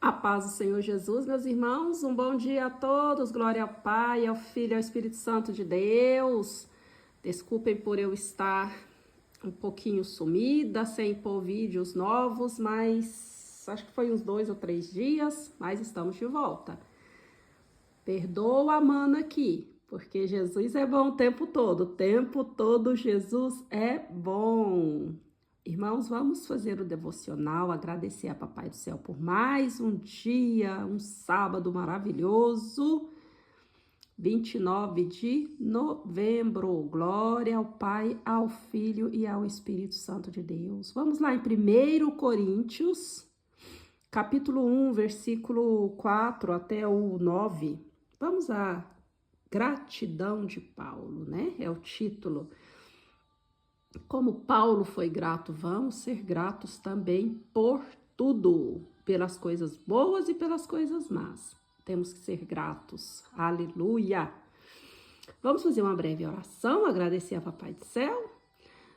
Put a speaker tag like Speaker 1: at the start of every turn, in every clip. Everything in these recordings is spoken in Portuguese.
Speaker 1: A paz do Senhor Jesus, meus irmãos, um bom dia a todos, glória ao Pai, ao Filho e ao Espírito Santo de Deus. Desculpem por eu estar um pouquinho sumida, sem pôr vídeos novos, mas acho que foi uns 2 ou 3 dias, mas estamos de volta. Perdoa a mana aqui, porque Jesus é bom o tempo todo Jesus é bom. Irmãos, vamos fazer o devocional, agradecer a Papai do Céu por mais um dia, um sábado maravilhoso, 29 de novembro. Glória ao Pai, ao Filho e ao Espírito Santo de Deus. Vamos lá em 1 Coríntios, capítulo 1, versículo 4 até o 9. Vamos à gratidão de Paulo, né? É o título. Como Paulo foi grato, vamos ser gratos também por tudo, pelas coisas boas e pelas coisas más. Temos que ser gratos. Aleluia! Vamos fazer uma breve oração, agradecer a Papai do Céu.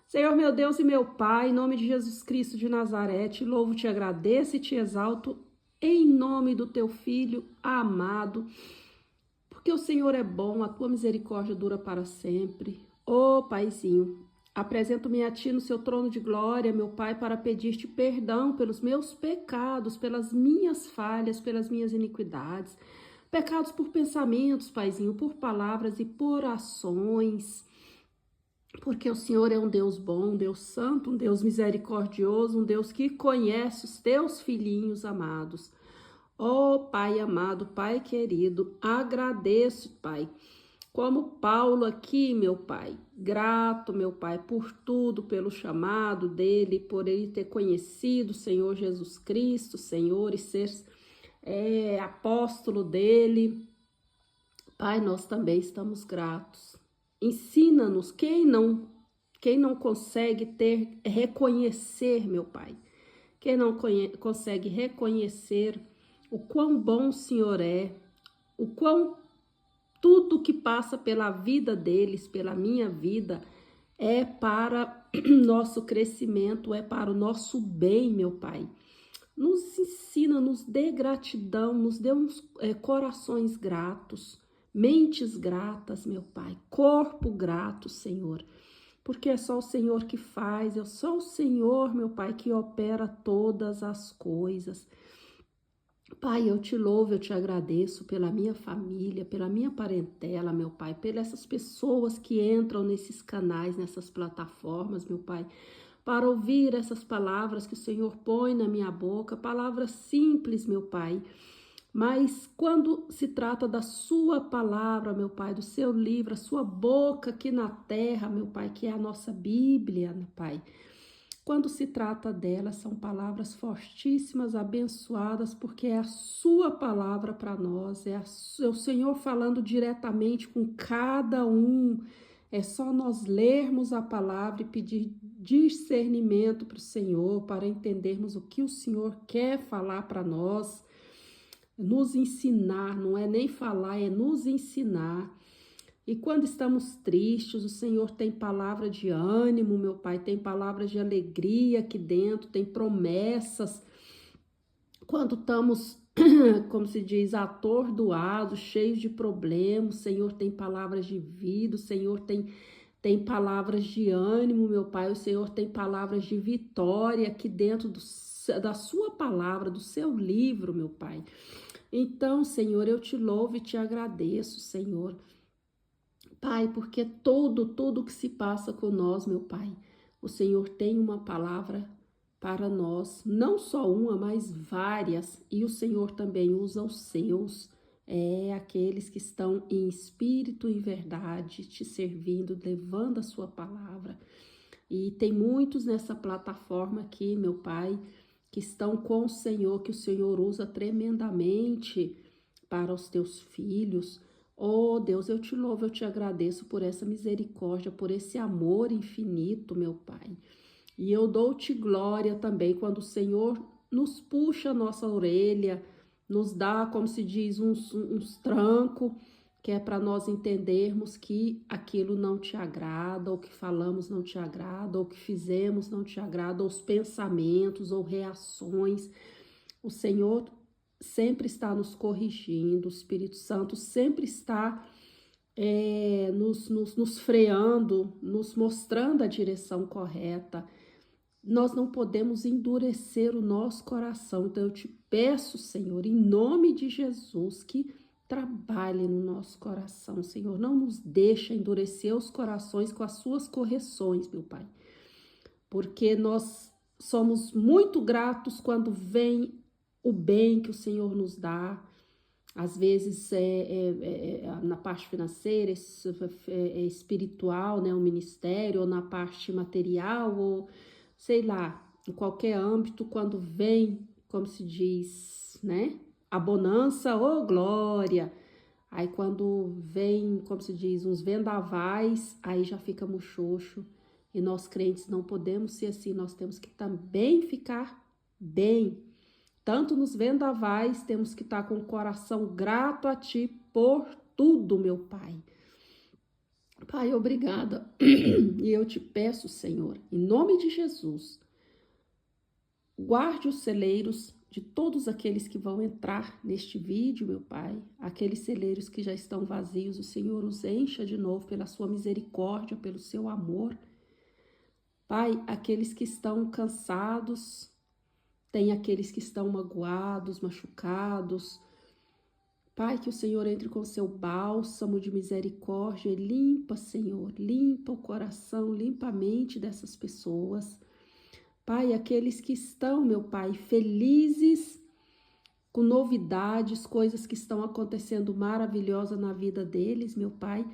Speaker 1: Senhor, meu Deus e meu Pai, em nome de Jesus Cristo de Nazaré, te louvo, te agradeço e te exalto em nome do teu Filho amado, porque o Senhor é bom, a tua misericórdia dura para sempre. Ô Paizinho, apresento-me a ti no seu trono de glória, meu Pai, para pedir-te perdão pelos meus pecados, pelas minhas falhas, pelas minhas iniquidades, pecados por pensamentos, Paizinho, por palavras e por ações, porque o Senhor é um Deus bom, um Deus santo, um Deus misericordioso, um Deus que conhece os teus filhinhos amados. Ó Pai amado, Pai querido, agradeço, Pai, como Paulo aqui, meu Pai, grato, meu Pai, por tudo, pelo chamado dele, por ele ter conhecido o Senhor Jesus Cristo, Senhor, e ser apóstolo dele. Pai, nós também estamos gratos. Ensina-nos, quem não consegue reconhecer, meu Pai, quem não consegue reconhecer o quão bom o Senhor é, o quão tudo que passa pela vida deles, pela minha vida, é para nosso crescimento, é para o nosso bem, meu Pai. Nos ensina, nos dê gratidão, nos dê uns corações gratos, mentes gratas, meu Pai, corpo grato, Senhor. Porque é só o Senhor que faz, é só o Senhor, meu Pai, que opera todas as coisas. Pai, eu te louvo, eu te agradeço pela minha família, pela minha parentela, meu Pai, pelas essas pessoas que entram nesses canais, nessas plataformas, meu Pai, para ouvir essas palavras que o Senhor põe na minha boca, palavras simples, meu Pai, mas quando se trata da sua palavra, meu Pai, do seu livro, a sua boca aqui na terra, meu Pai, que é a nossa Bíblia, meu Pai, quando se trata dela, são palavras fortíssimas, abençoadas, porque é a sua palavra para nós, é o Senhor falando diretamente com cada um. É só nós lermos a palavra e pedir discernimento para o Senhor, para entendermos o que o Senhor quer falar para nós, nos ensinar, não é nem falar, é nos ensinar. E quando estamos tristes, o Senhor tem palavra de ânimo, meu Pai, tem palavras de alegria aqui dentro, tem promessas. Quando estamos, como se diz, atordoados, cheios de problemas, o Senhor tem palavras de vida, o Senhor tem palavras de ânimo, meu Pai, o Senhor tem palavras de vitória aqui dentro da sua palavra, do seu livro, meu Pai. Então, Senhor, eu te louvo e te agradeço, Senhor. Pai, porque tudo que se passa com nós, meu Pai, o Senhor tem uma palavra para nós, não só uma, mas várias, e o Senhor também usa os seus, aqueles que estão em espírito e verdade, te servindo, levando a sua palavra. E tem muitos nessa plataforma aqui, meu Pai, que estão com o Senhor, que o Senhor usa tremendamente para os teus filhos. Oh, Deus, eu te louvo, eu te agradeço por essa misericórdia, por esse amor infinito, meu Pai. E eu dou-te glória também quando o Senhor nos puxa a nossa orelha, nos dá, como se diz, uns trancos, que é para nós entendermos que aquilo não te agrada, ou que falamos não te agrada, ou que fizemos não te agrada, ou os pensamentos ou reações. O Senhor sempre está nos corrigindo, o Espírito Santo sempre está nos freando, nos mostrando a direção correta. Nós não podemos endurecer o nosso coração. Então eu te peço, Senhor, em nome de Jesus, que trabalhe no nosso coração, Senhor. Não nos deixa endurecer os corações com as suas correções, meu Pai. Porque nós somos muito gratos quando vem o bem que o Senhor nos dá. Às vezes na parte financeira, espiritual, né, o ministério, ou na parte material, ou sei lá, em qualquer âmbito, quando vem, como se diz, né, a bonança ou glória. Aí quando vem, como se diz, uns vendavais, aí já fica muxoxo. E nós crentes não podemos ser assim, nós temos que também ficar bem. Tanto nos vendavais, temos que estar com o coração grato a Ti por tudo, meu Pai. Pai, obrigada. E eu te peço, Senhor, em nome de Jesus, guarde os celeiros de todos aqueles que vão entrar neste vídeo, meu Pai. Aqueles celeiros que já estão vazios, o Senhor os encha de novo pela sua misericórdia, pelo seu amor. Pai, aqueles que estão cansados, tem aqueles que estão magoados, machucados. Pai, que o Senhor entre com seu bálsamo de misericórdia e limpa, Senhor, limpa o coração, limpa a mente dessas pessoas. Pai, aqueles que estão, meu Pai, felizes com novidades, coisas que estão acontecendo maravilhosas na vida deles, meu Pai,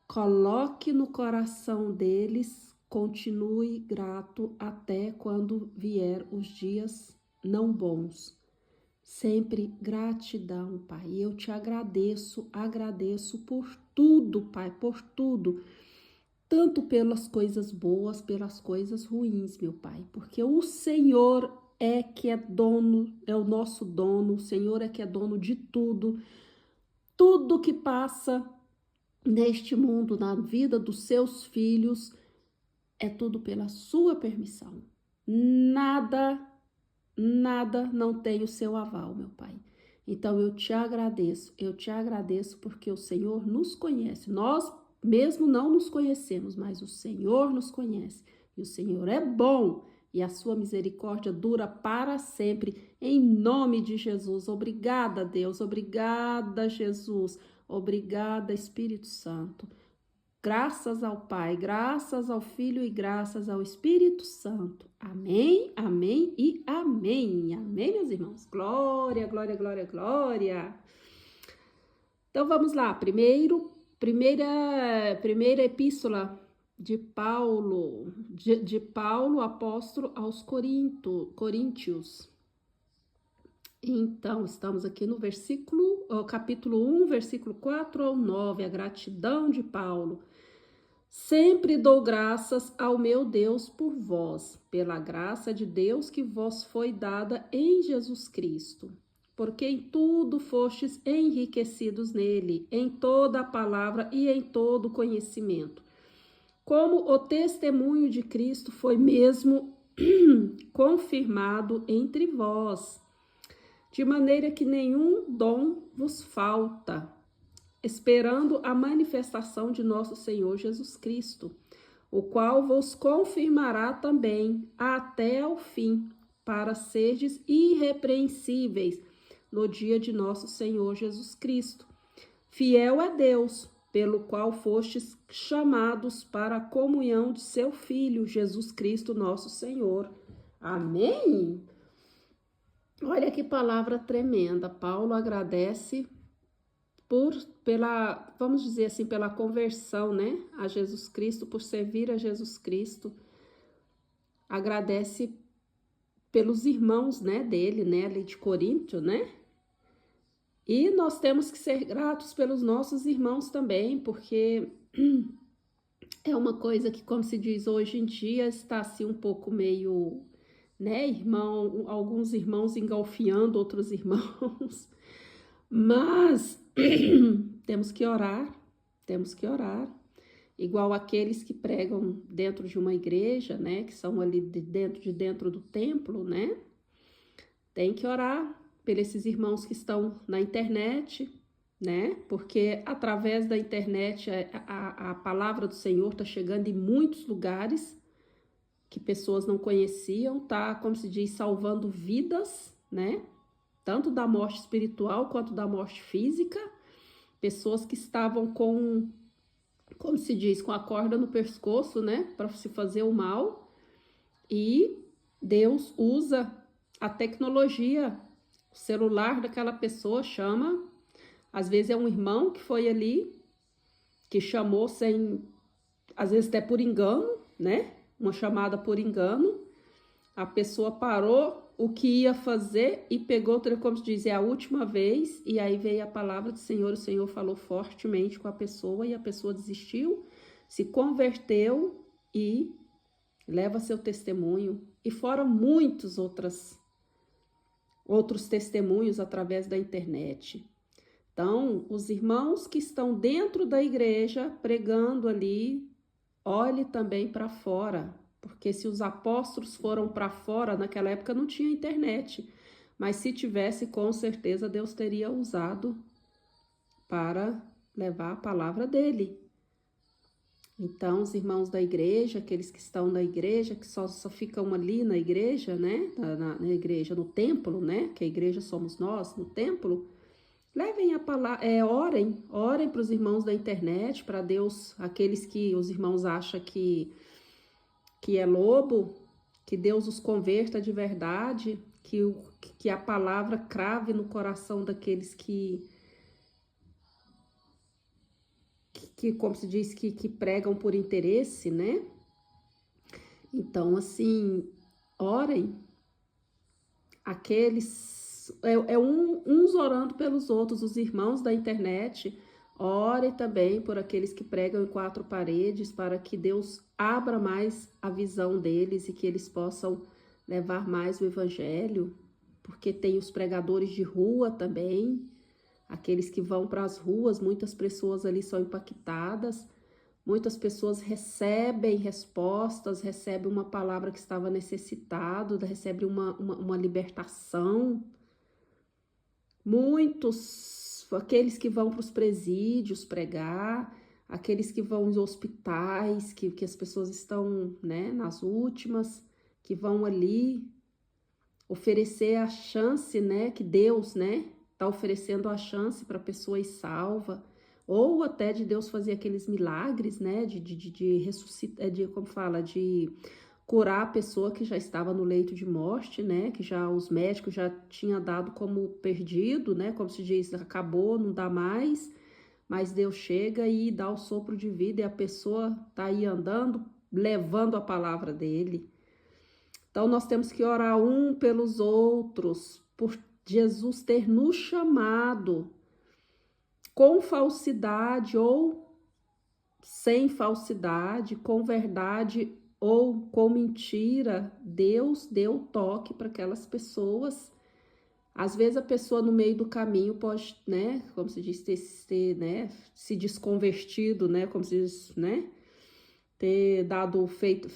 Speaker 1: coloque no coração deles, continue grato até quando vier os dias não bons. Sempre gratidão, Pai. Eu te agradeço por tudo, Pai, por tudo. Tanto pelas coisas boas, pelas coisas ruins, meu Pai. Porque o Senhor é que é dono, é o nosso dono. O Senhor é que é dono de tudo. Tudo que passa neste mundo, na vida dos seus filhos, é tudo pela sua permissão. Nada não tem o seu aval, meu Pai. Então eu te agradeço porque o Senhor nos conhece. Nós mesmo não nos conhecemos, mas o Senhor nos conhece. E o Senhor é bom e a sua misericórdia dura para sempre. Em nome de Jesus. Obrigada, Deus. Obrigada, Jesus. Obrigada, Espírito Santo. Graças ao Pai, graças ao Filho e graças ao Espírito Santo. Amém, amém e amém. Amém, meus irmãos. Glória, glória, glória, glória. Então vamos lá. Primeira epístola de Paulo, de Paulo, apóstolo aos Coríntios. Então, estamos aqui no capítulo 1, versículo 4 ao 9, a gratidão de Paulo. Sempre dou graças ao meu Deus por vós, pela graça de Deus que vos foi dada em Jesus Cristo, porque em tudo fostes enriquecidos nele, em toda a palavra e em todo conhecimento. Como o testemunho de Cristo foi mesmo confirmado entre vós, de maneira que nenhum dom vos falta, esperando a manifestação de nosso Senhor Jesus Cristo, o qual vos confirmará também até o fim, para serdes irrepreensíveis no dia de nosso Senhor Jesus Cristo. Fiel é Deus, pelo qual fostes chamados para a comunhão de seu Filho, Jesus Cristo, nosso Senhor. Amém? Olha que palavra tremenda. Paulo agradece vamos dizer assim, pela conversão, né, a Jesus Cristo, por servir a Jesus Cristo. Agradece pelos irmãos, né, dele, né, ali de Corinto, né? E nós temos que ser gratos pelos nossos irmãos também, porque é uma coisa que, como se diz hoje em dia, está assim um pouco meio, né, alguns irmãos engalfiando outros irmãos. Mas temos que orar, igual aqueles que pregam dentro de uma igreja, né, que são ali dentro do templo, né, tem que orar por esses irmãos que estão na internet, né? Porque através da internet a palavra do Senhor está chegando em muitos lugares que pessoas não conheciam, tá, como se diz, salvando vidas, né? Tanto da morte espiritual quanto da morte física. Pessoas que estavam com, como se diz, com a corda no pescoço, né? Para se fazer o mal. E Deus usa a tecnologia, o celular daquela pessoa chama, às vezes é um irmão que foi ali, que chamou sem, às vezes até por engano, né? Uma chamada por engano, a pessoa parou o que ia fazer e pegou, como se diz, é a última vez, e aí veio a palavra do Senhor, o Senhor falou fortemente com a pessoa, e a pessoa desistiu, se converteu e leva seu testemunho, e fora muitos outros testemunhos através da internet. Então, os irmãos que estão dentro da igreja pregando ali, olhe também para fora, porque se os apóstolos foram para fora, naquela época não tinha internet, mas se tivesse, com certeza Deus teria usado para levar a palavra dele. Então, os irmãos da igreja, aqueles que estão na igreja, que só ficam ali na igreja, né? Na igreja, no templo, né? Que a igreja somos nós, no templo. Levem a palavra, orem para os irmãos da internet, para Deus, aqueles que os irmãos acham que é lobo, que Deus os converta de verdade, que a palavra crave no coração daqueles que como se diz, que pregam por interesse, né? Então, assim, orem, aqueles, uns orando pelos outros, os irmãos da internet, ore também por aqueles que pregam em quatro paredes, para que Deus abra mais a visão deles e que eles possam levar mais o evangelho, porque tem os pregadores de rua também, aqueles que vão para as ruas, muitas pessoas ali são impactadas, muitas pessoas recebem respostas, recebem uma palavra que estava necessitado, recebem uma libertação. Muitos, aqueles que vão para os presídios pregar, aqueles que vão aos hospitais, que as pessoas estão, né, nas últimas, que vão ali oferecer a chance, né, que Deus, né, está oferecendo a chance para a pessoa ir salva, ou até de Deus fazer aqueles milagres, né, de ressuscitar, como fala, de curar a pessoa que já estava no leito de morte, né, que já os médicos já tinham dado como perdido, né, como se diz, acabou, não dá mais, mas Deus chega e dá o sopro de vida e a pessoa está aí andando, levando a palavra dele. Então, nós temos que orar um pelos outros, por Jesus ter nos chamado com falsidade ou sem falsidade, com verdade ou com mentira. Deus deu toque para aquelas pessoas. Às vezes a pessoa no meio do caminho pode, né, como se diz, né, se desconvertido, né, como se diz, né, ter dado feito,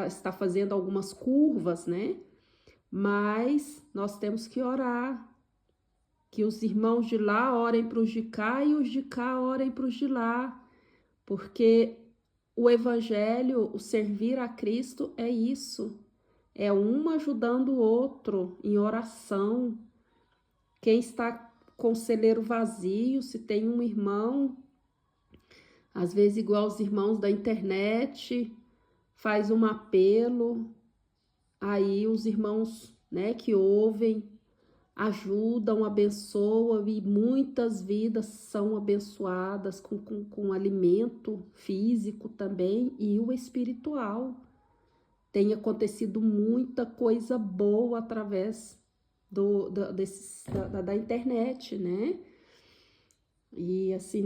Speaker 1: está fazendo algumas curvas, né? Mas nós temos que orar, que os irmãos de lá orem para os de cá e os de cá orem para os de lá, porque o evangelho, o servir a Cristo é isso, é um ajudando o outro em oração. Quem está com o celeiro vazio, se tem um irmão, às vezes igual os irmãos da internet, faz um apelo, aí os irmãos, né, que ouvem, ajudam, abençoam e muitas vidas são abençoadas com alimento físico também e o espiritual. Tem acontecido muita coisa boa através da internet, né? E assim,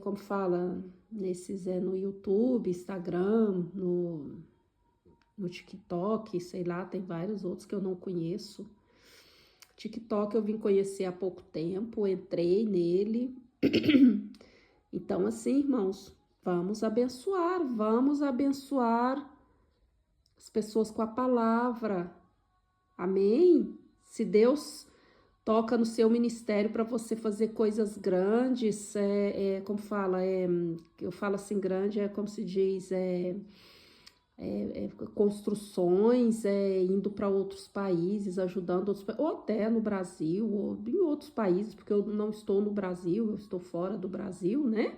Speaker 1: como fala, no YouTube, Instagram, no TikTok, sei lá, tem vários outros que eu não conheço. TikTok eu vim conhecer há pouco tempo, entrei nele. Então, assim, irmãos, vamos abençoar as pessoas com a palavra. Amém? Se Deus toca no seu ministério para você fazer coisas grandes, como fala, eu falo assim, grande, como se diz, construções, indo para outros países, ajudando outros, ou até no Brasil, ou em outros países, porque eu não estou no Brasil, eu estou fora do Brasil, né?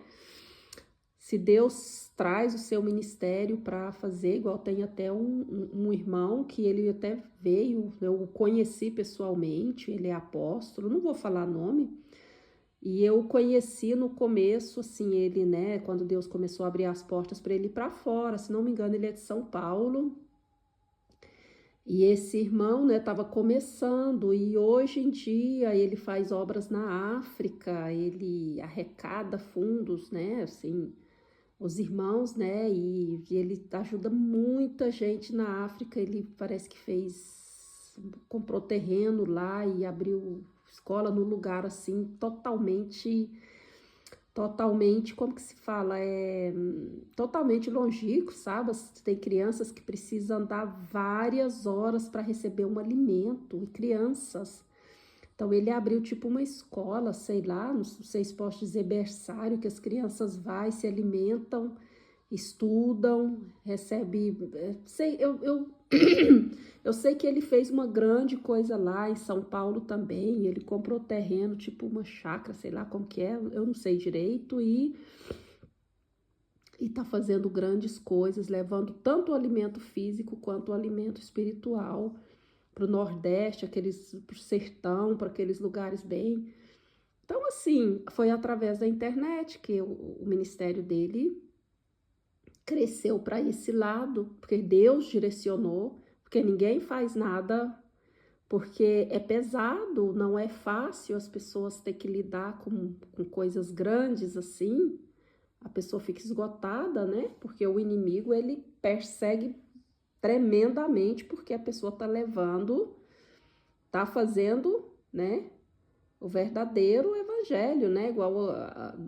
Speaker 1: Se Deus traz o seu ministério para fazer, igual tem até um irmão que ele até veio, eu o conheci pessoalmente, ele é apóstolo, não vou falar nome, e eu conheci no começo, assim, ele, né, quando Deus começou a abrir as portas para ele ir para fora, se não me engano, ele é de São Paulo, e esse irmão, né, estava começando, e hoje em dia ele faz obras na África, ele arrecada fundos, né, assim, os irmãos, né, e ele ajuda muita gente na África, ele parece que comprou terreno lá e abriu escola no lugar, assim, totalmente, como que se fala, totalmente longínquo, sabe, tem crianças que precisam andar várias horas para receber um alimento, e crianças. Então, ele abriu tipo uma escola, sei lá, não sei se posso dizer berçário, que as crianças vai, se alimentam, estudam, recebe, eu sei que ele fez uma grande coisa lá em São Paulo também, ele comprou terreno, tipo uma chácara, sei lá como que é, eu não sei direito, e tá fazendo grandes coisas, levando tanto o alimento físico quanto o alimento espiritual para o Nordeste, para o sertão, para aqueles lugares bem. Então, assim, foi através da internet que o ministério dele cresceu para esse lado, porque Deus direcionou, porque ninguém faz nada, porque é pesado, não é fácil as pessoas ter que lidar com coisas grandes assim, a pessoa fica esgotada, né? Porque o inimigo, ele persegue tremendamente, porque a pessoa tá fazendo, né, o verdadeiro evangelho, né, igual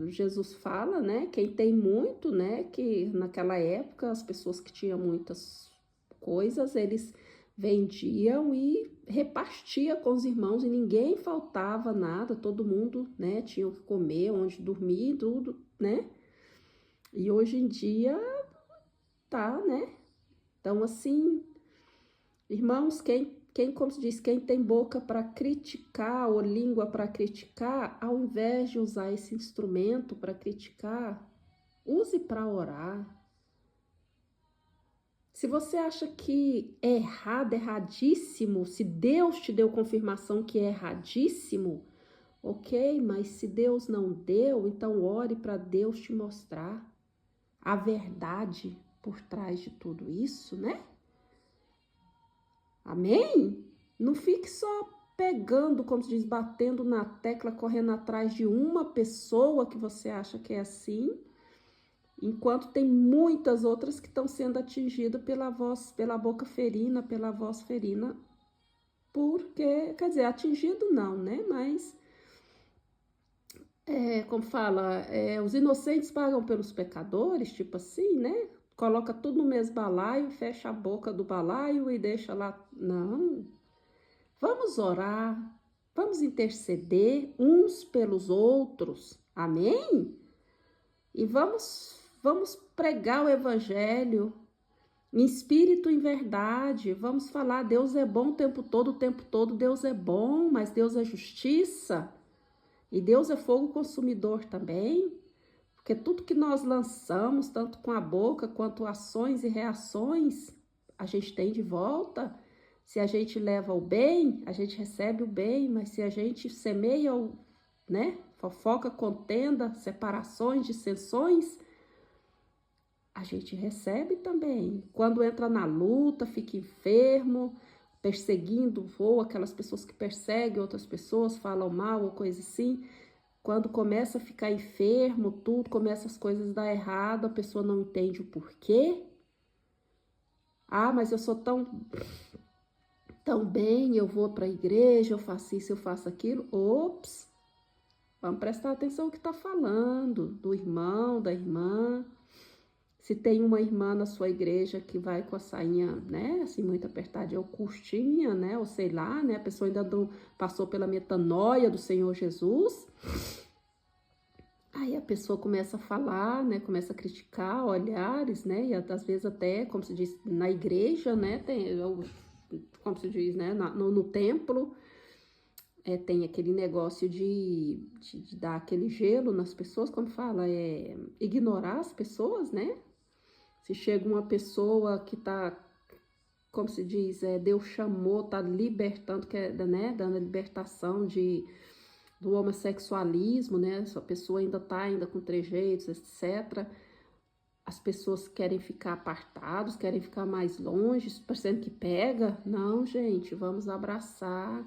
Speaker 1: Jesus fala, né, quem tem muito, né, que naquela época as pessoas que tinham muitas coisas, eles vendiam e repartia com os irmãos e ninguém faltava nada, todo mundo, né, tinha o que comer, onde dormir, tudo, né, e hoje em dia tá, né, então assim, irmãos, como se diz, quem tem boca para criticar ou língua para criticar, ao invés de usar esse instrumento para criticar, use para orar. Se você acha que é errado, erradíssimo, se Deus te deu confirmação que é erradíssimo, ok, mas se Deus não deu, então ore para Deus te mostrar a verdade por trás de tudo isso, né? Amém? Não fique só pegando, como se diz, batendo na tecla, correndo atrás de uma pessoa que você acha que é assim, enquanto tem muitas outras que estão sendo atingidas pela boca ferina, pela voz ferina, porque, quer dizer, atingido não, né? Mas, como fala, os inocentes pagam pelos pecadores, tipo assim, né? Coloca tudo no mesmo balaio, fecha a boca do balaio e deixa lá. Não. Vamos orar, vamos interceder uns pelos outros, amém? E vamos pregar o evangelho em espírito e em verdade, vamos falar, Deus é bom o tempo todo Deus é bom, mas Deus é justiça, e Deus é fogo consumidor também, porque tudo que nós lançamos, tanto com a boca quanto ações e reações, a gente tem de volta. Se a gente leva o bem, a gente recebe o bem, mas se a gente semeia, né, fofoca, contenda, separações, dissensões, a gente recebe também. Quando entra na luta, fica enfermo, perseguindo, ou aquelas pessoas que perseguem outras pessoas, falam mal ou coisa assim. Quando começa a ficar enfermo, tudo, começa as coisas a dar errado, a pessoa não entende o porquê. Ah, mas eu sou tão bem, eu vou para a igreja, eu faço isso, eu faço aquilo. Ops, vamos prestar atenção no que está falando, do irmão, da irmã. Se tem uma irmã na sua igreja que vai com a sainha, né, assim, muito apertada, ou curtinha, né, ou sei lá, né, a pessoa ainda não passou pela metanoia do Senhor Jesus, aí a pessoa começa a falar, né, começa a criticar olhares, né, e às vezes até, como se diz, na igreja, né, tem, como se diz, né, no templo, tem aquele negócio de dar aquele gelo nas pessoas, como fala, ignorar as pessoas, né? Se chega uma pessoa que tá, como se diz, Deus chamou, tá libertando, né, dando a libertação do homossexualismo, né? Essa pessoa ainda tá ainda com trejeitos, etc. As pessoas querem ficar apartados, querem ficar mais longe, parecendo que pega. Não, gente, vamos abraçar.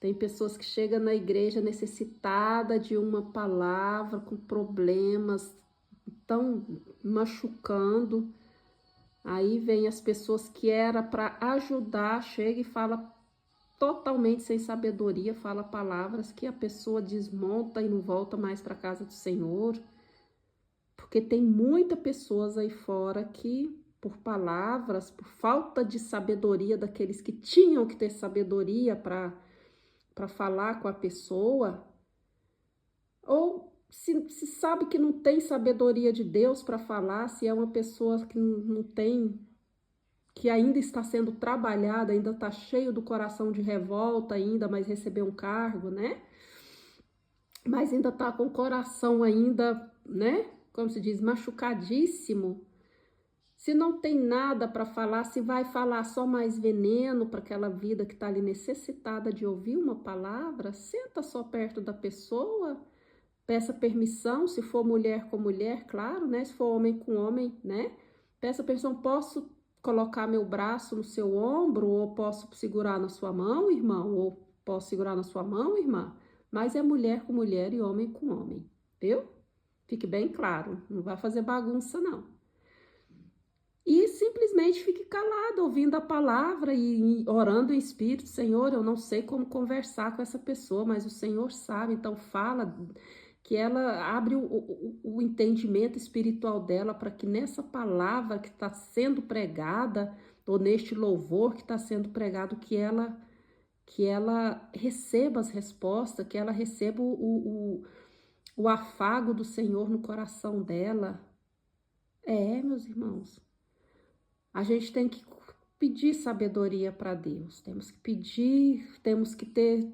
Speaker 1: Tem pessoas que chegam na igreja necessitada de uma palavra, com problemas, tão machucando. Aí vem as pessoas que era para ajudar, chega e fala totalmente sem sabedoria, fala palavras que a pessoa desmonta e não volta mais para a casa do Senhor. Porque tem muitas pessoas aí fora que, por palavras, por falta de sabedoria daqueles que tinham que ter sabedoria para falar com a pessoa, ou se sabe que não tem sabedoria de Deus para falar, se é uma pessoa que não tem, que ainda está sendo trabalhada, ainda está cheio do coração de revolta ainda, mas recebeu um cargo, né? Mas ainda está com o coração ainda, né? Como se diz, machucadíssimo. Se não tem nada para falar, se vai falar só mais veneno para aquela vida que está ali necessitada de ouvir uma palavra, senta só perto da pessoa, peça permissão, se for mulher com mulher, claro, né? Se for homem com homem, né? Peça permissão, posso colocar meu braço no seu ombro, ou posso segurar na sua mão, irmão, ou posso segurar na sua mão, irmã? Mas é mulher com mulher e homem com homem, viu? Fique bem claro, não vai fazer bagunça, não. E simplesmente fique calado, ouvindo a palavra e orando em espírito. Senhor, eu não sei como conversar com essa pessoa, mas o Senhor sabe, então fala, que ela abre o entendimento espiritual dela para que nessa palavra que está sendo pregada, ou neste louvor que está sendo pregado, que ela receba as respostas, que ela receba o afago do Senhor no coração dela. Meus irmãos, a gente tem que pedir sabedoria para Deus, temos que pedir, temos que ter,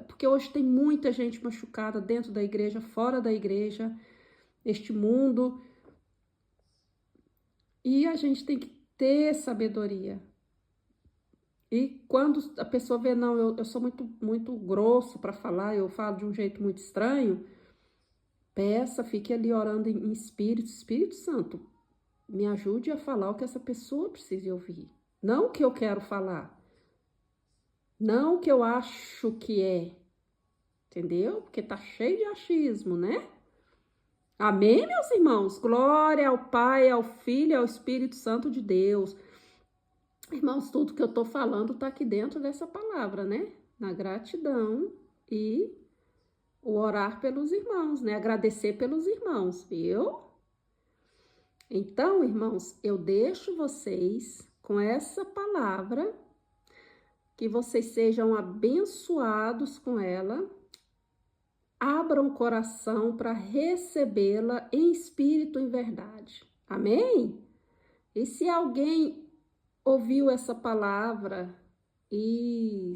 Speaker 1: porque hoje tem muita gente machucada dentro da igreja, fora da igreja, este mundo, e a gente tem que ter sabedoria. E quando a pessoa vê, não, eu sou muito grosso para falar, eu falo de um jeito muito estranho, peça, fique ali orando em espírito, Espírito Santo, me ajude a falar o que essa pessoa precisa ouvir, não o que eu quero falar. Não o que eu acho que é, entendeu? Porque tá cheio de achismo, né? Amém, meus irmãos? Glória ao Pai, ao Filho e ao Espírito Santo de Deus. Irmãos, tudo que eu tô falando tá aqui dentro dessa palavra, né? Na gratidão e o orar pelos irmãos, né? Agradecer pelos irmãos, viu? Então, irmãos, eu deixo vocês com essa palavra, que vocês sejam abençoados com ela. Abra o coração para recebê-la em espírito e em verdade. Amém? E se alguém ouviu essa palavra e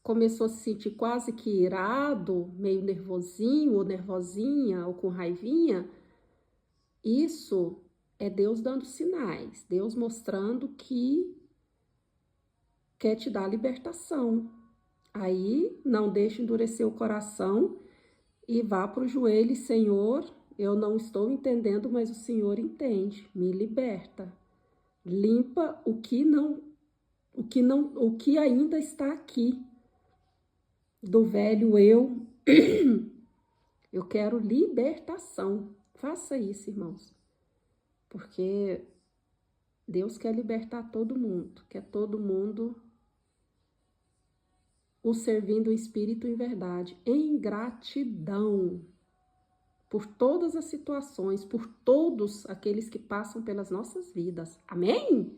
Speaker 1: começou a se sentir quase que irado, meio nervosinho ou nervosinha ou com raivinha, isso é Deus dando sinais, Deus mostrando que quer te dar libertação. Aí não deixe endurecer o coração e vá para o joelho, Senhor, eu não estou entendendo, mas o Senhor entende, me liberta. Limpa o que ainda está aqui do velho eu. Eu quero libertação. Faça isso, irmãos. Porque Deus quer libertar todo mundo, quer todo mundo o servindo em espírito e em verdade, em gratidão por todas as situações, por todos aqueles que passam pelas nossas vidas. Amém?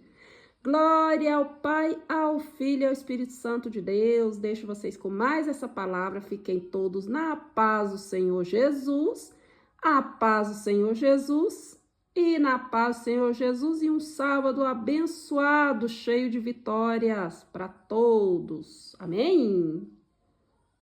Speaker 1: Glória ao Pai, ao Filho e ao Espírito Santo de Deus. Deixo vocês com mais essa palavra. Fiquem todos na paz do Senhor Jesus. A paz do Senhor Jesus. E na paz do Senhor Jesus. E um sábado abençoado, cheio de vitórias para todos. Amém?